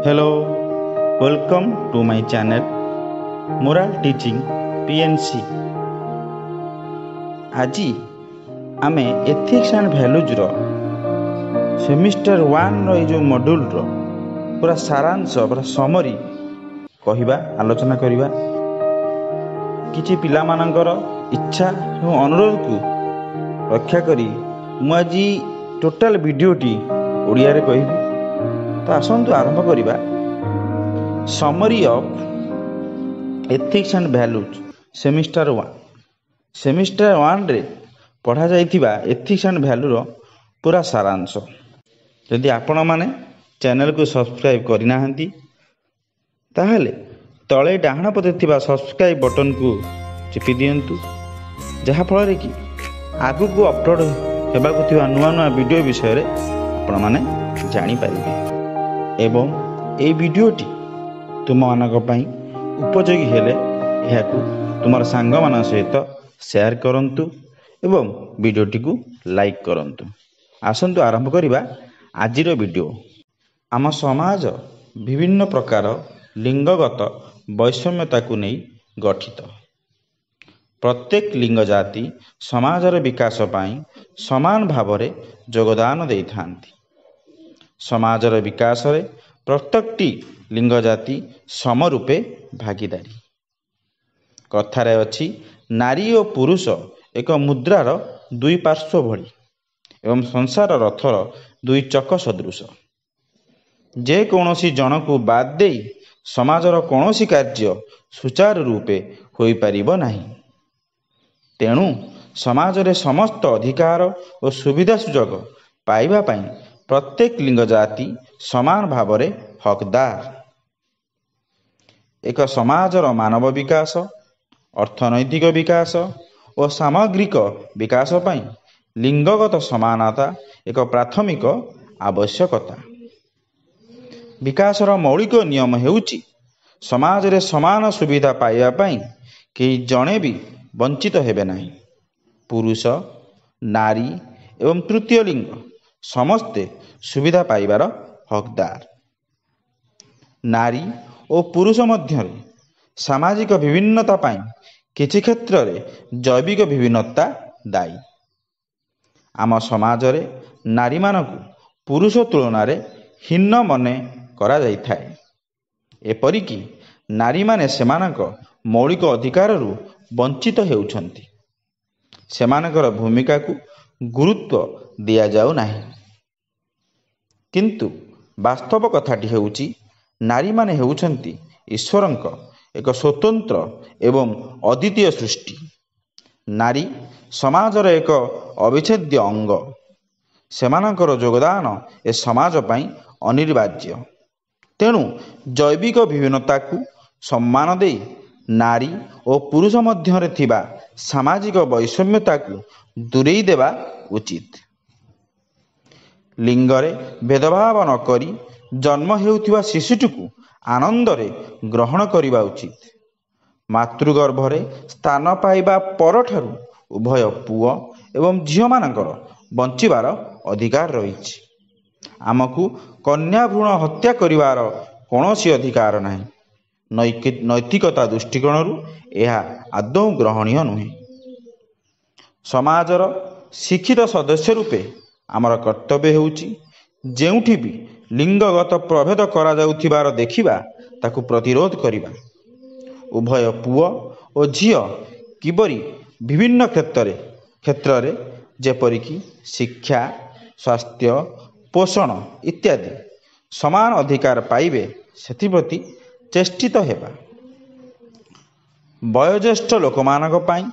Hello, welcome to my channel Moral Teaching PNC। আজি ଆମେ ethics and ଭ୍ୟାଲୁଜର semester 1ର ଏଇ ଯେଉଁ ମଡ୍ୟୁଲର ପୁରା ସାରାଂଶ ପୁରା ସମରି କହିବା ଆଲୋଚନା କରିବା। କିଛି ପିଲାମାନଙ୍କର ଇଚ୍ଛା ଏବଂ ଅନୁରୋଧକୁ ରକ୍ଷା କରି ମୁଁ ଆଜି ଟୋଟାଲ ଭିଡ଼ିଓଟି ଓଡ଼ିଆରେ କହିବି। ତ ଆସନ୍ତୁ ଆରମ୍ଭ କରିବା। Summary of ethics and values semester 1। Semester 1ରେ ପଢ଼ାଯାଇଥିବା ଏଥିକ୍ସ ଆଣ୍ଡ ଭ୍ୟାଲୁର ପୁରା ସାରାଂଶ। ଯଦି ଆପଣମାନେ ଚ୍ୟାନେଲକୁ ସବସ୍କ୍ରାଇବ୍ କରିନାହାନ୍ତି ତାହେଲେ ତଳେ ଡାହାଣ ପଟେ ଥିବା ସବସ୍କ୍ରାଇବ୍ ବଟନକୁ ଚିପି ଦିଅନ୍ତୁ, ଯାହାଫଳରେ କି ଆଗକୁ ଅପଲୋଡ଼ ହେବାକୁ ଥିବା ନୂଆ ନୂଆ ଭିଡ଼ିଓ ବିଷୟରେ ଆପଣମାନେ ଜାଣିପାରିବେ। ଏବଂ ଏହି ଭିଡ଼ିଓଟି ତୁମମାନଙ୍କ ପାଇଁ ଉପଯୋଗୀ ହେଲେ ଏହାକୁ ତୁମର ସାଙ୍ଗମାନଙ୍କ ସହିତ ସେୟାର କରନ୍ତୁ ଏବଂ ଭିଡ଼ିଓଟିକୁ ଲାଇକ୍ କରନ୍ତୁ। ଆସନ୍ତୁ ଆରମ୍ଭ କରିବା ଆଜିର ଭିଡ଼ିଓ। ଆମ ସମାଜ ବିଭିନ୍ନ ପ୍ରକାର ଲିଙ୍ଗଗତ ବୈଷମ୍ୟତାକୁ ନେଇ ଗଠିତ। ପ୍ରତ୍ୟେକ ଲିଙ୍ଗ ଜାତି ସମାଜର ବିକାଶ ପାଇଁ ସମାନ ଭାବରେ ଯୋଗଦାନ ଦେଇଥାନ୍ତି। ସମାଜର ବିକାଶରେ ପ୍ରତ୍ୟେକଟି ଲିଙ୍ଗ ଜାତି ସମ ରୂପେ ଭାଗିଦାରୀ। କଥାରେ ଅଛି, ନାରୀ ଓ ପୁରୁଷ ଏକ ମୁଦ୍ରାର ଦୁଇ ପାର୍ଶ୍ୱ ଭଳି ଏବଂ ସଂସାର ରଥର ଦୁଇ ଚକ ସଦୃଶ। ଯେକୌଣସି ଜଣକୁ ବାଦ ଦେଇ ସମାଜର କୌଣସି କାର୍ଯ୍ୟ ସୁଚାରୁ ରୂପେ ହୋଇପାରିବ ନାହିଁ। ତେଣୁ ସମାଜରେ ସମସ୍ତ ଅଧିକାର ଓ ସୁବିଧା ସୁଯୋଗ ପାଇବା ପାଇଁ ପ୍ରତ୍ୟେକ ଲିଙ୍ଗ ଜାତି ସମାନ ଭାବରେ ହକଦାର। ଏକ ସମାଜର ମାନବ ବିକାଶ, ଅର୍ଥନୈତିକ ବିକାଶ ଓ ସାମଗ୍ରିକ ବିକାଶ ପାଇଁ ଲିଙ୍ଗଗତ ସମାନତା ଏକ ପ୍ରାଥମିକ ଆବଶ୍ୟକତା। ବିକାଶର ମୌଳିକ ନିୟମ ହେଉଛି ସମାଜରେ ସମାନ ସୁବିଧା ପାଇବା ପାଇଁ କେହି ଜଣେ ବି ବଞ୍ଚିତ ହେବେ ନାହିଁ। ପୁରୁଷ, ନାରୀ ଏବଂ ତୃତୀୟ ଲିଙ୍ଗ ସମସ୍ତେ ସୁବିଧା ପାଇବାର ହକଦାର। ନାରୀ ଓ ପୁରୁଷ ମଧ୍ୟରେ ସାମାଜିକ ବିଭିନ୍ନତା ପାଇଁ କିଛି କ୍ଷେତ୍ରରେ ଜୈବିକ ବିଭିନ୍ନତା ଦାୟୀ। ଆମ ସମାଜରେ ନାରୀମାନଙ୍କୁ ପୁରୁଷ ତୁଳନାରେ ହୀନ ମନେ କରାଯାଇଥାଏ। ଏପରିକି ନାରୀମାନେ ସେମାନଙ୍କ ମୌଳିକ ଅଧିକାରରୁ ବଞ୍ଚିତ ହେଉଛନ୍ତି। ସେମାନଙ୍କର ଭୂମିକାକୁ ଗୁରୁତ୍ୱ ଦିଆଯାଉ ନାହିଁ। କିନ୍ତୁ ବାସ୍ତବ କଥାଟି ହେଉଛି, ନାରୀମାନେ ହେଉଛନ୍ତି ଈଶ୍ୱରଙ୍କ ଏକ ସ୍ୱତନ୍ତ୍ର ଏବଂ ଅଦ୍ୱିତୀୟ ସୃଷ୍ଟି। ନାରୀ ସମାଜର ଏକ ଅବିଚ୍ଛେଦ୍ୟ ଅଙ୍ଗ। ସେମାନଙ୍କର ଯୋଗଦାନ ଏ ସମାଜ ପାଇଁ ଅନିବାର୍ଯ୍ୟ। ତେଣୁ ଜୈବିକ ବିଭିନ୍ନତାକୁ ସମ୍ମାନ ଦେଇ ନାରୀ ଓ ପୁରୁଷ ମଧ୍ୟରେ ଥିବା ସାମାଜିକ ବୈଷମ୍ୟତାକୁ ଦୂରେଇ ଦେବା ଉଚିତ। ଲିଙ୍ଗରେ ଭେଦଭାବ ନ କରି ଜନ୍ମ ହେଉଥିବା ଶିଶୁଟିକୁ ଆନନ୍ଦରେ ଗ୍ରହଣ କରିବା ଉଚିତ। ମାତୃଗର୍ଭରେ ସ୍ଥାନ ପାଇବା ପରଠାରୁ ଉଭୟ ପୁଅ ଏବଂ ଝିଅମାନଙ୍କର ବଞ୍ଚିବାର ଅଧିକାର ରହିଛି। ଆମକୁ କନ୍ୟା ଭ୍ରୂଣ ହତ୍ୟା କରିବାର କୌଣସି ଅଧିକାର ନାହିଁ। ନୈତିକତା ଦୃଷ୍ଟିକୋଣରୁ ଏହା ଆଦୌ ଗ୍ରହଣୀୟ ନୁହେଁ। ସମାଜର ଶିକ୍ଷିତ ସଦସ୍ୟ ରୂପେ ଆମର କର୍ତ୍ତବ୍ୟ ହେଉଛି ଯେଉଁଠି ବି ଲିଙ୍ଗଗତ ପ୍ରଭେଦ କରାଯାଉଥିବାର ଦେଖିବା ତାକୁ ପ୍ରତିରୋଧ କରିବା। ଉଭୟ ପୁଅ ଓ ଝିଅ କିପରି ବିଭିନ୍ନ କ୍ଷେତ୍ରରେ ଯେପରିକି ଶିକ୍ଷା, ସ୍ୱାସ୍ଥ୍ୟ, ପୋଷଣ ଇତ୍ୟାଦି ସମାନ ଅଧିକାର ପାଇବେ ସେଥିପ୍ରତି ଚେଷ୍ଟିତ ହେବା। ବୟୋଜ୍ୟେଷ୍ଠ ଲୋକମାନଙ୍କ ପାଇଁ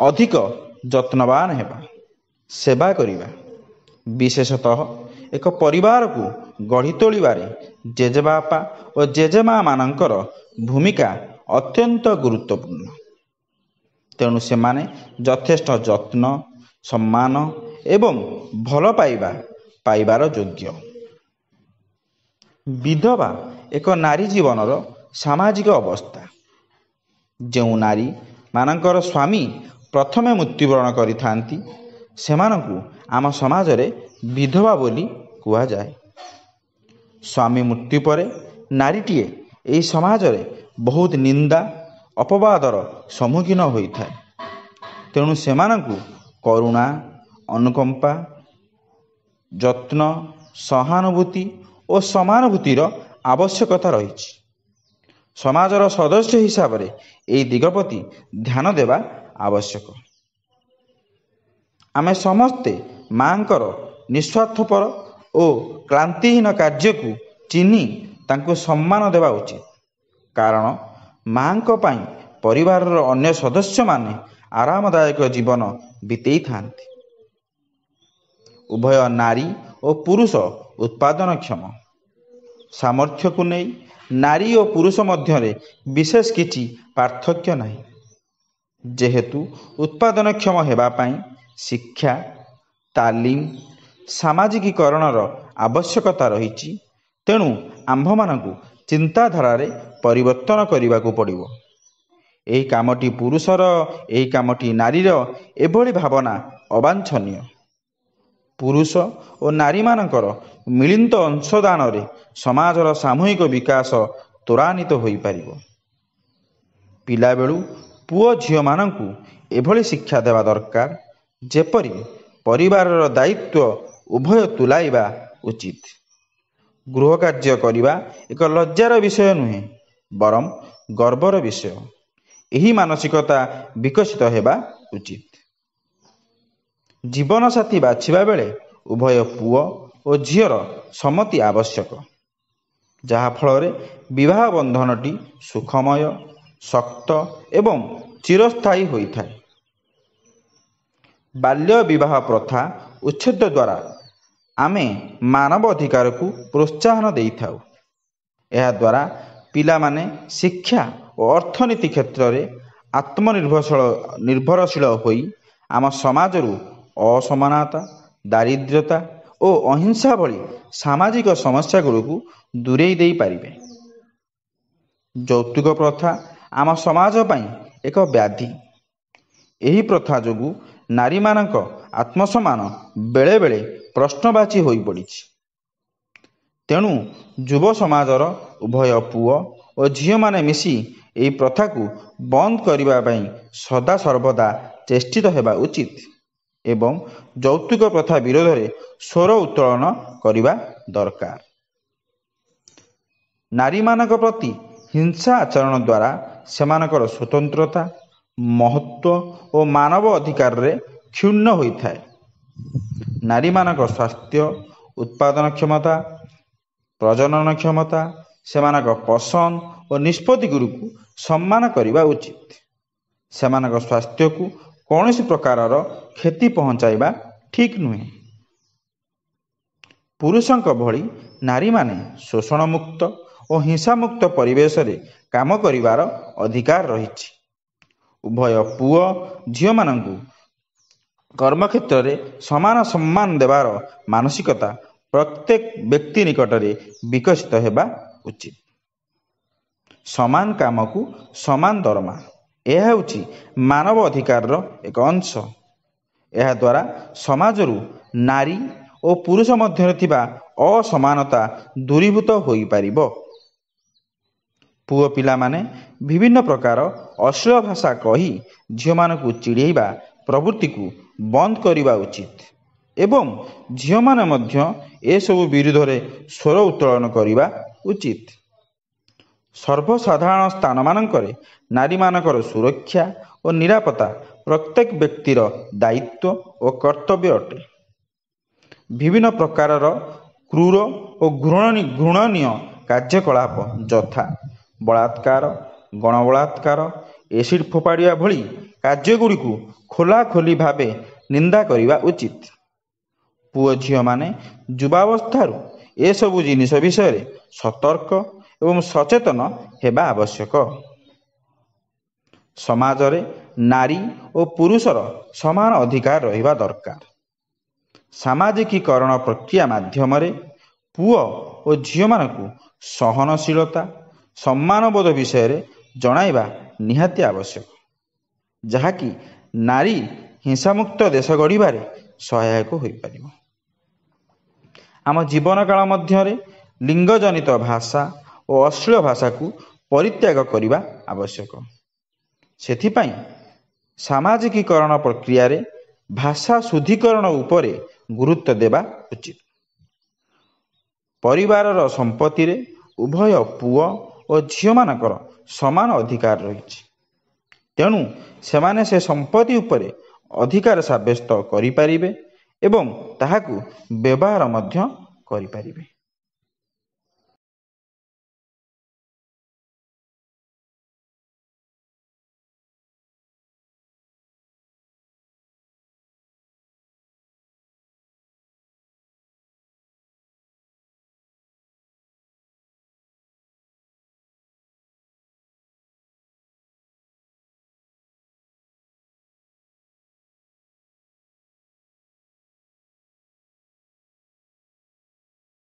ଅଧିକ ଯତ୍ନବାନ ହେବା, ସେବା କରିବା। ବିଶେଷତଃ ଏକ ପରିବାରକୁ ଗଢ଼ି ତୋଳିବାରେ ଜେଜେବାପା ଓ ଜେଜେମାମାନଙ୍କର ଭୂମିକା ଅତ୍ୟନ୍ତ ଗୁରୁତ୍ୱପୂର୍ଣ୍ଣ। ତେଣୁ ସେମାନେ ଯଥେଷ୍ଟ ଯତ୍ନ, ସମ୍ମାନ ଏବଂ ଭଲ ପାଇବାର ଯୋଗ୍ୟ। ବିଧବା ଏକ ନାରୀ ଜୀବନର ସାମାଜିକ ଅବସ୍ଥା। ଯେଉଁ ନାରୀମାନଙ୍କର ସ୍ୱାମୀ ପ୍ରଥମେ ମୃତ୍ୟୁବରଣ କରିଥାନ୍ତି ସେମାନଙ୍କୁ ଆମ ସମାଜରେ ବିଧବା ବୋଲି କୁହାଯାଏ। ସ୍ୱାମୀ ମୃତ୍ୟୁ ପରେ ନାରୀଟିଏ ଏହି ସମାଜରେ ବହୁତ ନିନ୍ଦା ଅପବାଦର ସମ୍ମୁଖୀନ ହୋଇଥାଏ। ତେଣୁ ସେମାନଙ୍କୁ କରୁଣା, ଅନୁକମ୍ପା, ଯତ୍ନ, ସହାନୁଭୂତି ଓ ସମାନଭୂତିର ଆବଶ୍ୟକତା ରହିଛି। ସମାଜର ସଦସ୍ୟ ହିସାବରେ ଏହି ଦିଗ ପ୍ରତି ଧ୍ୟାନ ଦେବା ଆବଶ୍ୟକ। ଆମେ ସମସ୍ତେ ମାଙ୍କର ନିଃସ୍ୱାର୍ଥପର ଓ କ୍ଳାନ୍ତିହୀନ କାର୍ଯ୍ୟକୁ ଚିହ୍ନି ତାଙ୍କୁ ସମ୍ମାନ ଦେବା ଉଚିତ। କାରଣ ମାଙ୍କ ପାଇଁ ପରିବାରର ଅନ୍ୟ ସଦସ୍ୟମାନେ ଆରାମଦାୟକ ଜୀବନ ବିତେଇଥାନ୍ତି। ଉଭୟ ନାରୀ ଓ ପୁରୁଷ ଉତ୍ପାଦନକ୍ଷମ। ସାମର୍ଥ୍ୟକୁ ନେଇ ନାରୀ ଓ ପୁରୁଷ ମଧ୍ୟରେ ବିଶେଷ କିଛି ପାର୍ଥକ୍ୟ ନାହିଁ। ଯେହେତୁ ଉତ୍ପାଦନକ୍ଷମ ହେବା ପାଇଁ ଶିକ୍ଷା, ତାଲିମ, ସାମାଜିକୀକରଣର ଆବଶ୍ୟକତା ରହିଛି, ତେଣୁ ଆମ୍ଭମାନଙ୍କୁ ଚିନ୍ତାଧାରାରେ ପରିବର୍ତ୍ତନ କରିବାକୁ ପଡ଼ିବ। ଏହି କାମଟି ପୁରୁଷର, ଏହି କାମଟି ନାରୀର, ଏଭଳି ଭାବନା ଅବାଞ୍ଛନୀୟ। ପୁରୁଷ ଓ ନାରୀମାନଙ୍କର ମିଳିତ ଅଂଶଦାନରେ ସମାଜର ସାମୂହିକ ବିକାଶ ତ୍ୱରାନ୍ୱିତ ହୋଇପାରିବ। ପିଲାବେଳୁ ପୁଅ ଝିଅମାନଙ୍କୁ ଏଭଳି ଶିକ୍ଷା ଦେବା ଦରକାର, ଯେପରି ପରିବାରର ଦାୟିତ୍ୱ ଉଭୟ ତୁଲାଇବା ଉଚିତ। ଗୃହ କାର୍ଯ୍ୟ କରିବା ଏକ ଲଜ୍ଜାର ବିଷୟ ନୁହେଁ, ବରଂ ଗର୍ବର ବିଷୟ। ଏହି ମାନସିକତା ବିକଶିତ ହେବା ଉଚିତ। ଜୀବନସାଥୀ ବାଛିବା ବେଳେ ଉଭୟ ପୁଅ ଓ ଝିଅର ସମ୍ମତି ଆବଶ୍ୟକ, ଯାହାଫଳରେ ବିବାହ ବନ୍ଧନଟି ସୁଖମୟ, ଶକ୍ତ ଏବଂ ଚିରସ୍ଥାୟୀ ହୋଇଥାଏ। ବାଲ୍ୟ ବିବାହ ପ୍ରଥା ଉଚ୍ଛେଦ ଦ୍ୱାରା ଆମେ ମାନବ ଅଧିକାରକୁ ପ୍ରୋତ୍ସାହନ ଦେଇଥାଉ। ଏହାଦ୍ୱାରା ପିଲାମାନେ ଶିକ୍ଷା ଓ ଅର୍ଥନୀତି କ୍ଷେତ୍ରରେ ଆତ୍ମନିର୍ଭରଶୀଳ ହୋଇ ଆମ ସମାଜରୁ ଅସମାନତା, ଦାରିଦ୍ର୍ୟତା ଓ ଅହିଂସା ଭଳି ସାମାଜିକ ସମସ୍ୟାଗୁଡ଼ିକୁ ଦୂରେଇ ଦେଇପାରିବେ। ଯୌତୁକ ପ୍ରଥା ଆମ ସମାଜ ପାଇଁ ଏକ ବ୍ୟାଧି। ଏହି ପ୍ରଥା ଯୋଗୁଁ ନାରୀମାନଙ୍କ ଆତ୍ମସମ୍ମାନ ବେଳେବେଳେ ପ୍ରଶ୍ନବାଚୀ ହୋଇପଡ଼ିଛି। ତେଣୁ ଯୁବ ସମାଜର ଉଭୟ ପୁଅ ଓ ଝିଅମାନେ ମିଶି ଏହି ପ୍ରଥାକୁ ବନ୍ଦ କରିବା ପାଇଁ ସଦାସର୍ବଦା ଚେଷ୍ଟିତ ହେବା ଉଚିତ ଏବଂ ଯୌତୁକ ପ୍ରଥା ବିରୋଧରେ ସ୍ୱର ଉତ୍ତୋଳନ କରିବା ଦରକାର। ନାରୀମାନଙ୍କ ପ୍ରତି ହିଂସା ଆଚରଣ ଦ୍ୱାରା ସେମାନଙ୍କର ସ୍ୱତନ୍ତ୍ରତା, ମହତ୍ତ୍ୱ ଓ ମାନବ ଅଧିକାରରେ କ୍ଷୁଣ୍ଣ ହୋଇଥାଏ। ନାରୀମାନଙ୍କ ସ୍ୱାସ୍ଥ୍ୟ, ଉତ୍ପାଦନ କ୍ଷମତା, ପ୍ରଜନନ କ୍ଷମତା, ସେମାନଙ୍କ ପସନ୍ଦ ଓ ନିଷ୍ପତ୍ତିଗୁଡ଼ିକୁ ସମ୍ମାନ କରିବା ଉଚିତ। ସେମାନଙ୍କ ସ୍ୱାସ୍ଥ୍ୟକୁ କୌଣସି ପ୍ରକାରର କ୍ଷତି ପହଞ୍ଚାଇବା ଠିକ୍ ନୁହେଁ। ପୁରୁଷଙ୍କ ଭଳି ନାରୀମାନେ ଶୋଷଣମୁକ୍ତ ଓ ହିଂସାମୁକ୍ତ ପରିବେଶରେ କାମ କରିବାର ଅଧିକାର ରହିଛି। ଉଭୟ ପୁଅ ଝିଅମାନଙ୍କୁ କର୍ମକ୍ଷେତ୍ରରେ ସମାନ ସମ୍ମାନ ଦେବାର ମାନସିକତା ପ୍ରତ୍ୟେକ ବ୍ୟକ୍ତି ନିକଟରେ ବିକଶିତ ହେବା ଉଚିତ। ସମାନ କାମକୁ ସମାନ ଦରମା, ଏହା ହେଉଛି ମାନବ ଅଧିକାରର ଏକ ଅଂଶ। ଏହାଦ୍ୱାରା ସମାଜରୁ ନାରୀ ଓ ପୁରୁଷ ମଧ୍ୟରେ ଥିବା ଅସମାନତା ଦୂରୀଭୂତ ହୋଇପାରିବ। ପୁଅ ପିଲାମାନେ ବିଭିନ୍ନ ପ୍ରକାର ଅଶ୍ଳୀଳ ଭାଷା କହି ଝିଅମାନଙ୍କୁ ଚିଡ଼େଇବା ପ୍ରବୃତ୍ତିକୁ ବନ୍ଦ କରିବା ଉଚିତ ଏବଂ ଝିଅମାନେ ମଧ୍ୟ ଏସବୁ ବିରୁଦ୍ଧରେ ସ୍ୱର ଉତ୍ତୋଳନ କରିବା ଉଚିତ। ସର୍ବସାଧାରଣ ସ୍ଥାନମାନଙ୍କରେ ନାରୀମାନଙ୍କର ସୁରକ୍ଷା ଓ ନିରାପତ୍ତା ପ୍ରତ୍ୟେକ ବ୍ୟକ୍ତିର ଦାୟିତ୍ୱ ଓ କର୍ତ୍ତବ୍ୟ ଅଟେ। ବିଭିନ୍ନ ପ୍ରକାରର କ୍ରୂର ଓ ଘୃଣନୀୟ କାର୍ଯ୍ୟକଳାପ ଯଥା ବଳାତ୍କାର, ଗଣବଳାତ୍କାର, ଏସିଡ୍ ଫୋପାଡ଼ିବା ଭଳି କାର୍ଯ୍ୟଗୁଡ଼ିକୁ ଖୋଲାଖୋଲି ଭାବେ ନିନ୍ଦା କରିବା ଉଚିତ। ପୁଅ ଝିଅମାନେ ଯୁବାବସ୍ଥାରୁ ଏସବୁ ଜିନିଷ ବିଷୟରେ ସତର୍କ ଏବଂ ସଚେତନ ହେବା ଆବଶ୍ୟକ। ସମାଜରେ ନାରୀ ଓ ପୁରୁଷର ସମାନ ଅଧିକାର ରହିବା ଦରକାର। ସାମାଜିକୀକରଣ ପ୍ରକ୍ରିୟା ମାଧ୍ୟମରେ ପୁଅ ଓ ଝିଅମାନଙ୍କୁ ସହନଶୀଳତା, ସମ୍ମାନବୋଧ ବିଷୟରେ ଜଣାଇବା ନିହାତି ଆବଶ୍ୟକ, ଯାହାକି ନାରୀ ହିଂସାମୁକ୍ତ ଦେଶ ଗଢ଼ିବାରେ ସହାୟକ ହୋଇପାରିବ। ଆମ ଜୀବନକାଳ ମଧ୍ୟରେ ଲିଙ୍ଗଜନିତ ଭାଷା ଓ ଓ ଅଶ୍ଳୀଳ ଭାଷାକୁ ପରିତ୍ୟାଗ କରିବା ଆବଶ୍ୟକ। ସେଥିପାଇଁ ସାମାଜିକୀକରଣ ପ୍ରକ୍ରିୟାରେ ଭାଷା ଶୁଦ୍ଧିକରଣ ଉପରେ ଗୁରୁତ୍ୱ ଦେବା ଉଚିତ। ପରିବାରର ସମ୍ପତ୍ତିରେ ଉଭୟ ପୁଅ ଓ ଝିଅମାନଙ୍କର ସମାନ ଅଧିକାର ରହିଛି। ତେଣୁ ସେମାନେ ସେ ସମ୍ପତ୍ତି ଉପରେ ଅଧିକାର ସାବ୍ୟସ୍ତ କରିପାରିବେ ଏବଂ ତାହାକୁ ବ୍ୟବହାର ମଧ୍ୟ କରିପାରିବେ।